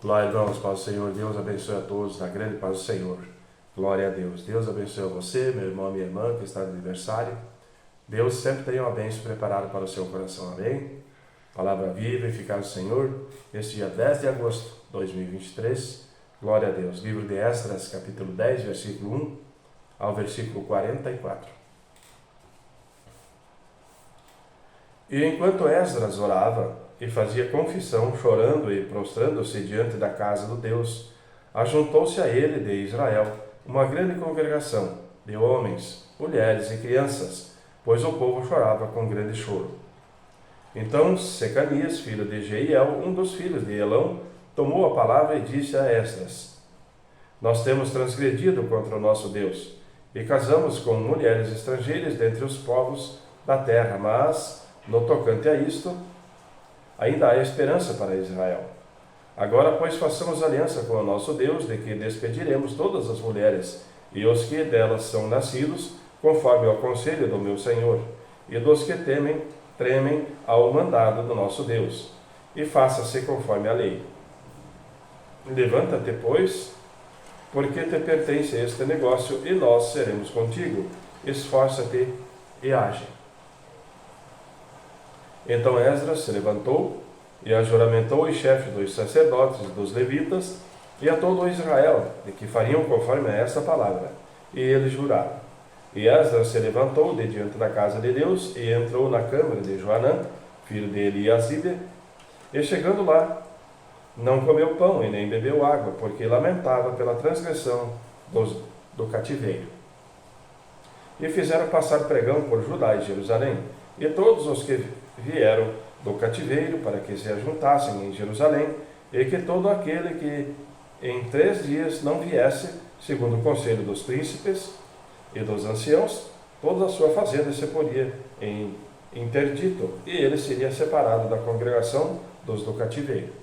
Glória e damos para o Senhor. Deus abençoe a todos na grande paz do Senhor. Glória a Deus. Deus abençoe você, meu irmão, minha irmã, que está de aniversário. Deus sempre tem uma bênção preparada para o seu coração. Amém? Palavra viva e eficaz do Senhor. Este dia 10 de agosto de 2023. Glória a Deus. Livro de Esdras, capítulo 10, versículo 1 ao versículo 44. E enquanto Esdras orava e fazia confissão, chorando e prostrando-se diante da casa do Deus, ajuntou-se a ele de Israel uma grande congregação de homens, mulheres e crianças, pois o povo chorava com grande choro. Então Secanias, filho de Jeiel, um dos filhos de Elão, tomou a palavra e disse a Esdras: Nós temos transgredido contra o nosso Deus e casamos com mulheres estrangeiras dentre os povos da terra, mas, no tocante a isto, ainda há esperança para Israel. Agora, pois, façamos aliança com o nosso Deus, de que despediremos todas as mulheres e os que delas são nascidos, conforme ao conselho do meu Senhor, e dos que tremem ao mandado do nosso Deus, e faça-se conforme a lei. Levanta-te, pois, porque te pertence este negócio, e nós seremos contigo. Esforça-te e age. Então Esdras se levantou e ajuramentou os chefes dos sacerdotes e dos levitas e a todo Israel, de que fariam conforme a esta palavra. E eles juraram. E Esdras se levantou de diante da casa de Deus e entrou na câmara de Joanã, filho de Eliasibe, e chegando lá, não comeu pão e nem bebeu água, porque lamentava pela transgressão do cativeiro. E fizeram passar pregão por Judá e Jerusalém, e todos os que vieram do cativeiro para que se ajuntassem em Jerusalém, e que todo aquele que em 3 dias não viesse, segundo o conselho dos príncipes e dos anciãos, toda a sua fazenda se poria em interdito, e ele seria separado da congregação dos do cativeiro.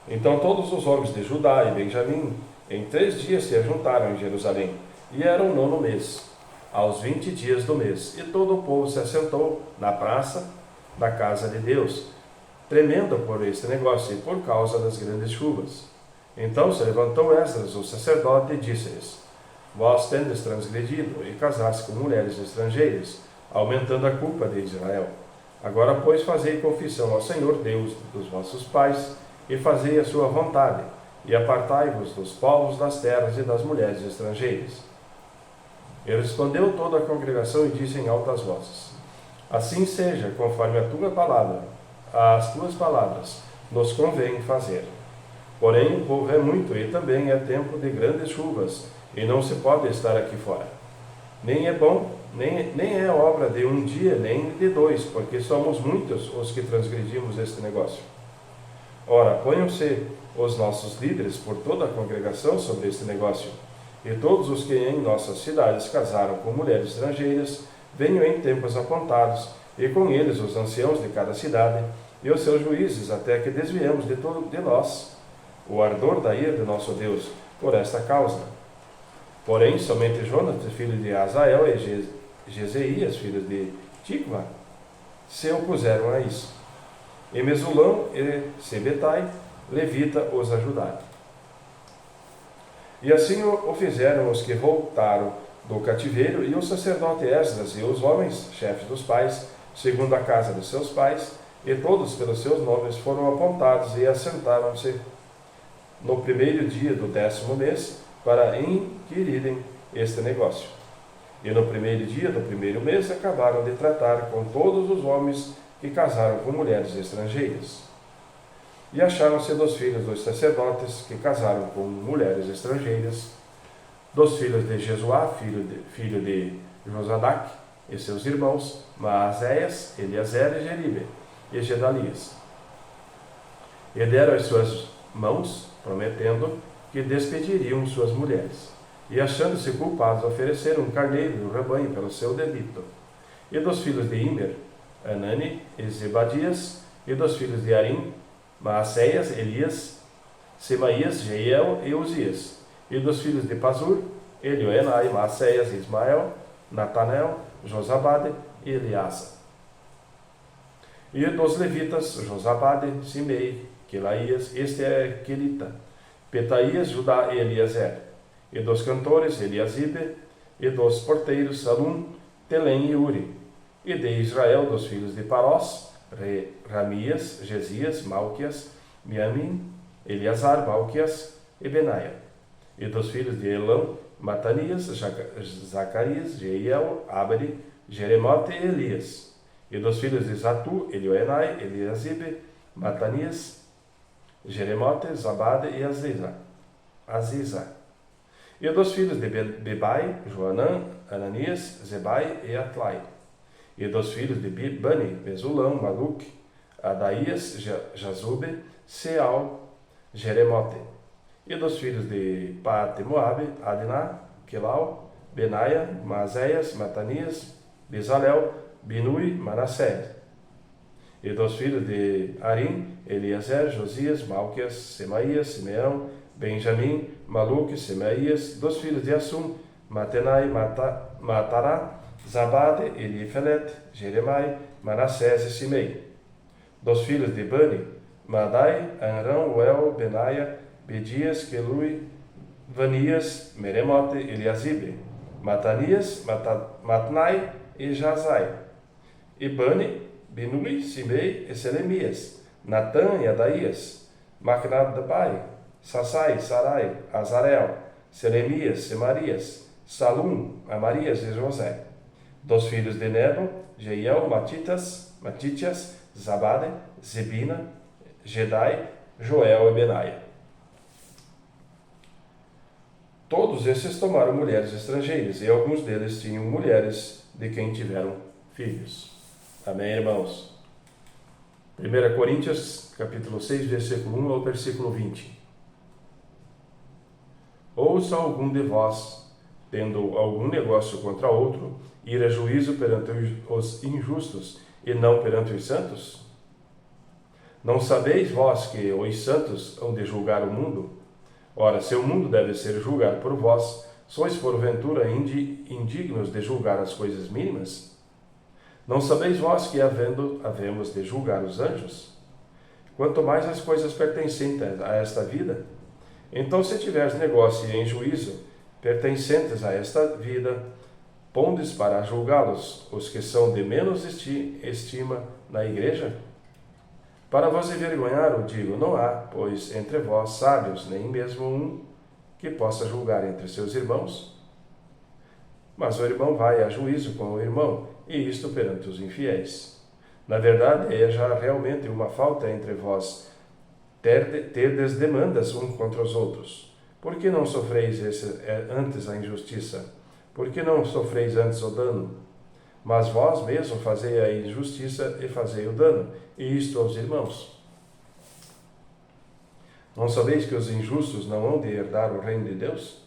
Então todos os homens de Judá e Benjamim em 3 dias se ajuntaram em Jerusalém, e era o 9º mês, aos 20 dias do mês, e todo o povo se assentou na praça da casa de Deus, tremendo por este negócio e por causa das grandes chuvas. Então se levantou Esdras, o sacerdote, e disse-lhes: Vós tendes transgredido e casaste com mulheres estrangeiras, aumentando a culpa de Israel. Agora, pois, fazei confissão ao Senhor Deus dos vossos pais, e fazei a sua vontade, e apartai-vos dos povos das terras e das mulheres estrangeiras. E respondeu toda a congregação e disse em altas vozes: Assim seja, conforme a tua palavra, as tuas palavras, nos convém fazer. Porém, o povo é muito, e também é tempo de grandes chuvas, e não se pode estar aqui fora. Nem é bom, nem é obra de um dia, nem de 2, porque somos muitos os que transgredimos este negócio. Ora, ponham-se os nossos líderes por toda a congregação sobre este negócio, e todos os que em nossas cidades casaram com mulheres estrangeiras, venham em tempos apontados, e com eles os anciãos de cada cidade, e os seus juízes, até que desviemos de nós o ardor da ira de nosso Deus, por esta causa. Porém, somente Jonas, filho de Azael, e Jezeias, filho de Tikva, se opuseram a isso. E Mesulão e Sebetai, levita, os ajudaram. E assim o fizeram os que voltaram do cativeiro, e o sacerdote Esdras, e os homens, chefes dos pais, segundo a casa de seus pais, e todos pelos seus nomes foram apontados e assentaram-se no 1º dia do 10º mês para inquirirem este negócio. E no 1º dia do 1º mês acabaram de tratar com todos os homens que casaram com mulheres estrangeiras. E acharam-se dos filhos dos sacerdotes que casaram com mulheres estrangeiras, dos filhos de Jesuá, filho de Josadac, e seus irmãos, Maazéias, Eliazer e Jeribe, e Gedalias. E deram as suas mãos, prometendo que despediriam suas mulheres. E achando-se culpados, ofereceram um carneiro do rebanho pelo seu delito. E dos filhos de Imer, Anani e Zebadias, e dos filhos de Arim, Maacéias, Elias, Semaías, Jeiel e Uzias, e dos filhos de Pazur, Elioenai, Maacéias, Ismael, Natanel, Josabade e Eliasa. E dos levitas, Josabade, Simei, Quelaías, este é Quelita, Petaías, Judá e Eliezer, e dos cantores, Eliasibe, e dos porteiros, Salum, Telém e Uri, e de Israel, dos filhos de Parós, Ramias, Gesias, Malquias, Miamim, Eleazar, Malquias e Benaia, e dos filhos de Elão, Matanias, Zacarias, Jeiel, Abri, Jeremote e Elias, e dos filhos de Zatu, Elioenai, Eliasibe, Matanias, Jeremote, Zabade e Aziza. E dos filhos de Bebai, Joanã, Ananias, Zebai e Atlai. E dos filhos de Bani, Mesulão, Maluque, Adaías, Jazube, Seal, Jeremote. E dos filhos de Paate Moabe, Adná, Quelau, Benaia, Maazéias, Matanias, Bezalel, Binui, Manassés. E dos filhos de Arim, Eliezer, Josias, Malquias, Semaías, Simeão, Benjamim, Maluque, Semaías. Dos filhos de Assum, Matenai, Matará, Zabade, Elifelete, Jeremai, Manassés e Simei. Dos filhos de Bani, Madai, Anrão, Uel, Benaia, Bedias, Quelui, Vanias, Meremote, Eliasibe, Matanias, Matnai e Jazai. E Bani, Binui, Simei e Selemias, Natã e Adaías, Macnabai, Sassai, Sarai, Azarel, Selemias, Semarias, Salum, Amarias e José. Dos filhos de Nebo, Jeiel, Matitias, Zabade, Zebina, Gedai, Joel e Benaia. Todos esses tomaram mulheres estrangeiras, e alguns deles tinham mulheres de quem tiveram filhos. Amém, irmãos? 1 Coríntios, capítulo 6, versículo 1 ao versículo 20. Ouça algum de vós, tendo algum negócio contra outro, ir a juízo perante os injustos e não perante os santos? Não sabeis vós que os santos hão de julgar o mundo? Ora, se o mundo deve ser julgado por vós, sois porventura indignos de julgar as coisas mínimas? Não sabeis vós que havemos de julgar os anjos? Quanto mais as coisas pertencentes a esta vida? Então, se tiveres negócio em juízo, pertencentes a esta vida, pondes para julgá-los os que são de menos estima na igreja? Para vos envergonhar, o digo, não há, pois, entre vós sábios, nem mesmo um que possa julgar entre seus irmãos. Mas o irmão vai a juízo com o irmão, e isto perante os infiéis. Na verdade, é já realmente uma falta entre vós terdes demandas uns contra os outros. Por que não sofreis antes a injustiça? Por que não sofreis antes o dano? Mas vós mesmos fazei a injustiça e fazei o dano, e isto aos irmãos. Não sabeis que os injustos não hão de herdar o reino de Deus?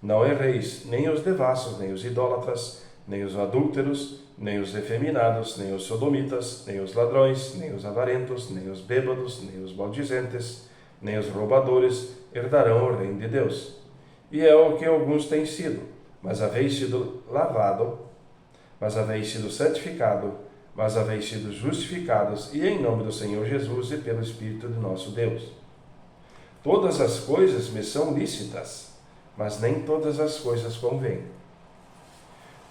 Não erreis, nem os devassos, nem os idólatras, nem os adúlteros, nem os efeminados, nem os sodomitas, nem os ladrões, nem os avarentos, nem os bêbados, nem os maldizentes, nem os roubadores herdarão o reino de Deus. E é o que alguns têm sido, mas haveis sido lavado, mas haveis sido santificado, mas haveis sido justificados, e em nome do Senhor Jesus e pelo Espírito de nosso Deus. Todas as coisas me são lícitas, mas nem todas as coisas convêm.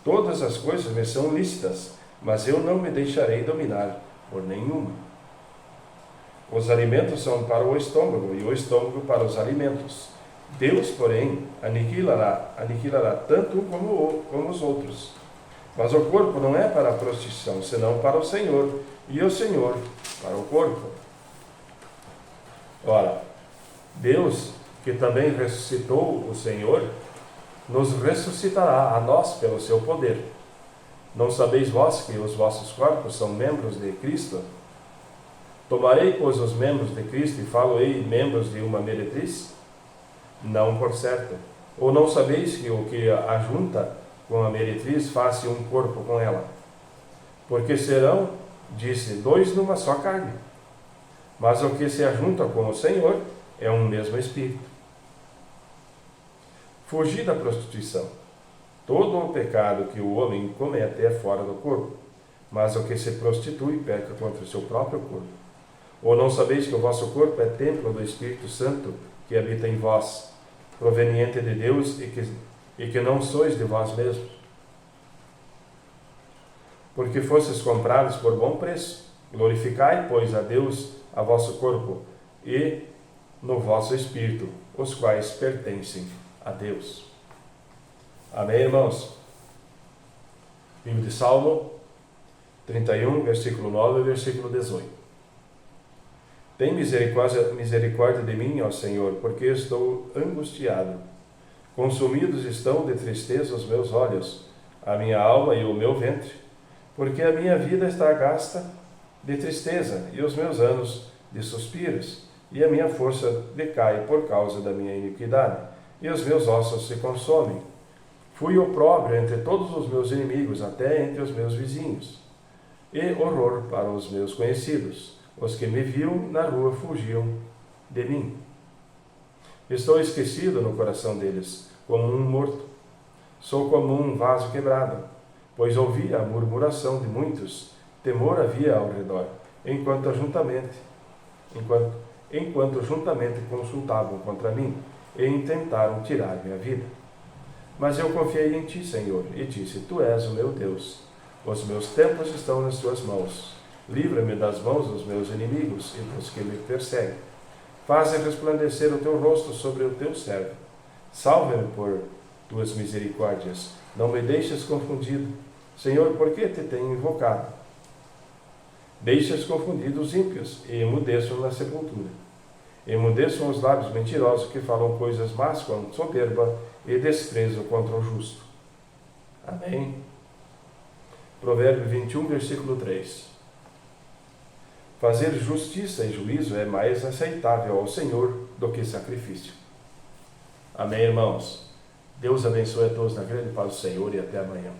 Todas as coisas me são lícitas, mas eu não me deixarei dominar por nenhuma. Os alimentos são para o estômago, e o estômago para os alimentos. Deus, porém, aniquilará tanto um como os outros. Mas o corpo não é para a prostituição, senão para o Senhor, e o Senhor para o corpo. Ora, Deus, que também ressuscitou o Senhor, nos ressuscitará a nós pelo seu poder. Não sabeis vós que os vossos corpos são membros de Cristo? Tomarei, pois, os membros de Cristo e falo-ei membros de uma meretriz? Não, por certo. Ou não sabeis que o que ajunta com a meretriz faz-se um corpo com ela? Porque serão, disse, dois numa só carne. Mas o que se ajunta com o Senhor é um mesmo Espírito. Fugir da prostituição. Todo o pecado que o homem comete é fora do corpo, mas o que se prostitui peca contra o seu próprio corpo. Ou não sabeis que o vosso corpo é templo do Espírito Santo que habita em vós, proveniente de Deus e que não sois de vós mesmos? Porque fostes comprados por bom preço. Glorificai, pois, a Deus a vosso corpo e no vosso espírito, os quais pertencem a Deus. Amém, irmãos? Livro de Salmo 31, versículo 9 e versículo 18. Tem misericórdia de mim, ó Senhor, porque estou angustiado. Consumidos estão de tristeza os meus olhos, a minha alma e o meu ventre, porque a minha vida está gasta de tristeza e os meus anos de suspiros, e a minha força decai por causa da minha iniquidade, e os meus ossos se consomem. Fui opróbrio entre todos os meus inimigos, até entre os meus vizinhos, e horror para os meus conhecidos. Os que me viam na rua fugiam de mim. Estou esquecido no coração deles, como um morto. Sou como um vaso quebrado, pois ouvi a murmuração de muitos, temor havia ao redor, enquanto juntamente consultavam contra mim e intentaram tirar minha vida. Mas eu confiei em ti, Senhor, e disse: Tu és o meu Deus. Os meus tempos estão nas tuas mãos. Livra-me das mãos dos meus inimigos e dos que me perseguem. Faze resplandecer o teu rosto sobre o teu servo. Salva-me por tuas misericórdias. Não me deixes confundido. Senhor, por que te tenho invocado? Deixas confundidos os ímpios e emudeçam na sepultura. Emudeçam os lábios mentirosos que falam coisas más com soberba e desprezo contra o justo. Amém. Provérbio 21, versículo 3. Fazer justiça e juízo é mais aceitável ao Senhor do que sacrifício. Amém, irmãos? Deus abençoe a todos na grande paz do Senhor e até amanhã.